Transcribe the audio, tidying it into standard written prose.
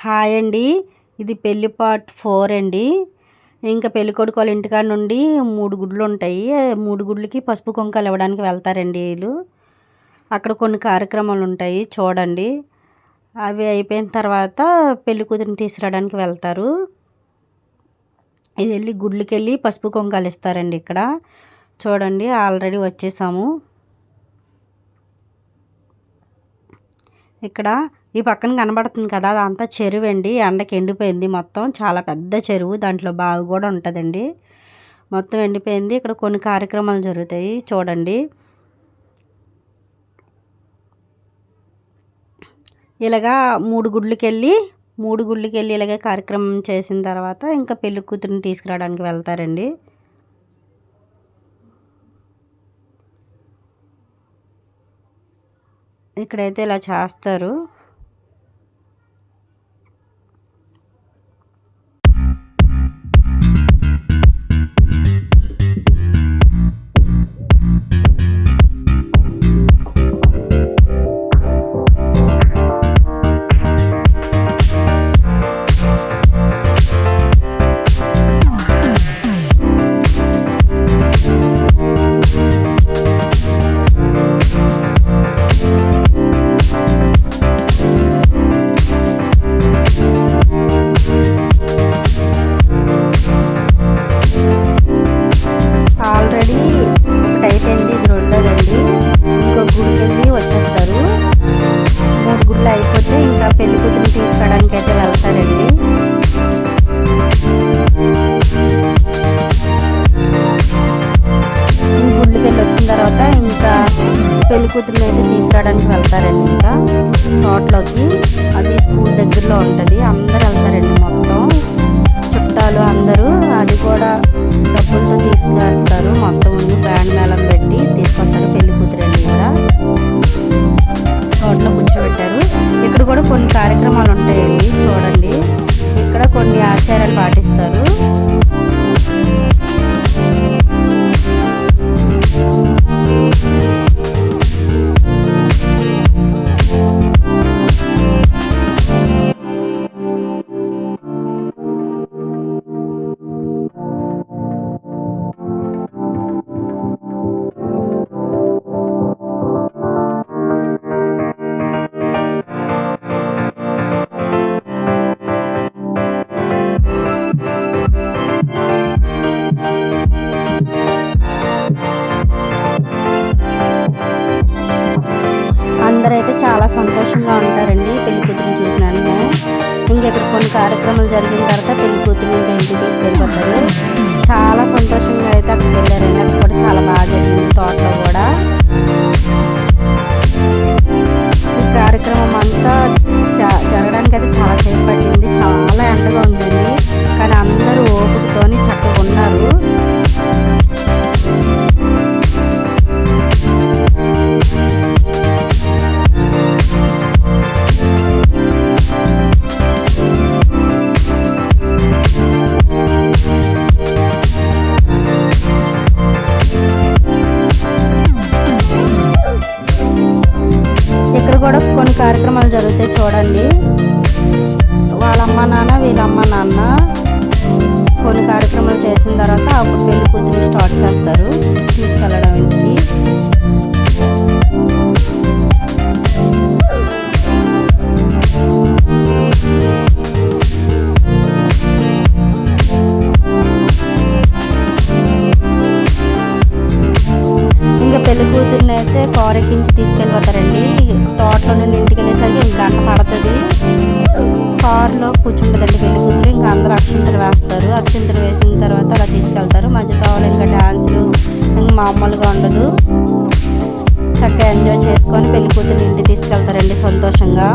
Hi అండి, ఇది పెళ్లి పార్ట్ 4 అండి. ఇంకా పెళ్ళికొడుకు వాళ్ళ ఇంటికాడ నుండి 3 గుడ్లు ఉంటాయి. 3 గుడ్లకి పసుపు కుంకాలు ఇవ్వడానికి వెళ్తారండి వీళ్ళు. అక్కడ కొన్ని కార్యక్రమాలు ఉంటాయి చూడండి. అవి అయిపోయిన తర్వాత పెళ్లి కూతురిని తీసుకురావడానికి వెళ్తారు. ఇది వెళ్ళి గుడ్లకి వెళ్ళి పసుపు కుంకాలు ఇస్తారండి. ఇక్కడ చూడండి, ఆల్రెడీ వచ్చేసాము. ఇక్కడ ఈ పక్కన కనబడుతుంది కదా, అదంతా చెరువు అండి. ఎండకి ఎండిపోయింది మొత్తం, చాలా పెద్ద చెరువు. దాంట్లో బావి కూడా ఉంటుందండి. మొత్తం ఎండిపోయింది. ఇక్కడ కొన్ని కార్యక్రమాలు జరుగుతాయి చూడండి. ఇలాగా 3 గుడ్లకి వెళ్ళి ఇలాగే కార్యక్రమం చేసిన తర్వాత ఇంకా పెళ్లి కూతురిని తీసుకురావడానికి వెళ్తారండి. ఇక్కడైతే ఇలా చేస్తారు. ఆల్రెడీ ఒకటి అయిపోయింది, ఇది రెండోదండి. ఇంకో గుడికి వచ్చేస్తారు. 3 గుడ్లు అయిపోతే ఇంకా పెళ్లి కూతురిని తీసుకురావడానికి అయితే వెళ్తారండి. ఈ గుడ్లకి వెళ్ళి వచ్చిన తర్వాత ఇంకా పెళ్లి కూతురిని అయితే తీసుకురావడానికి వెళ్తారండి. ఇంకా తోటలోకి, అది స్కూల్ దగ్గరలో ఉంటుంది. అందరు వెళ్తారండి, మొత్తం చుట్టాలు అందరూ. అది కూడా డబ్బులతో తీసుకువేస్తారు. మొత్తం బ్యాండ్ మేళం పెట్టి తీసుకొస్తారు పెళ్లి కూతురండి. ఇక్కడ తోటలో కూర్చోబెట్టారు. ఇక్కడ కూడా కొన్ని కార్యక్రమాలు ఉంటాయండి చూడండి. ఇక్కడ కొన్ని ఆచారాలు పాటిస్తారు. అందరైతే చాలా సంతోషంగా ఉంటారండి పెళ్లి కూతురిని చూసినాను. ఇంకా ఇక్కడ కొన్ని కార్యక్రమాలు జరిగిన తర్వాత పెళ్లి కూతురిని ఇంకా ఇంటికి తీసుకెళ్ళిపోతారు. చాలా సంతోషంగా అయితే అక్కడికి వెళ్ళారండి. అక్కడ కూడా చాలా బాగా జరిగింది. తోటలో కూడా ఈ కార్యక్రమం అంతా జరగడానికి అయితే చాలా సేపు పట్టింది. చాలా ఎండగా ఉందండి, కానీ అందరూ ఓపికతోని చక్కగా ఉన్నారు. ఇక్కడ కూడా కొన్ని కార్యక్రమాలు జరుగుతాయి చూడండి. వాళ్ళ అమ్మ నాన్న, వీళ్ళ అమ్మ నాన్న కొన్ని కార్యక్రమాలు చేసిన తర్వాత అప్పుడు పెళ్లి కూతురు స్టార్ట్ చేస్తారు తీసుకెళ్ళడం ఇంటికి. ఇంకా పెళ్లి కూతురిని అయితే కారు ఎక్కించి తీసుకెళ్ళిపోతారండి. తోటలో నుండి ఇంటికి వెళ్ళేసరికి ఇంక గంట పడుతుంది. కారులో కూర్చుంటుందండి పెళ్లి కూతురు. ఇంకా అందరూ అక్షింతలు వేస్తారు. అక్షింతలు వేసిన తర్వాత అలా తీసుకెళ్తారు. మధ్యతో ఇంకా డ్యాన్సులు ఇంకా మామూలుగా ఉండదు. చక్కగా ఎంజాయ్ చేసుకొని పెళ్లి కూతురిని ఇంటికి తీసుకెళ్తారండి సంతోషంగా.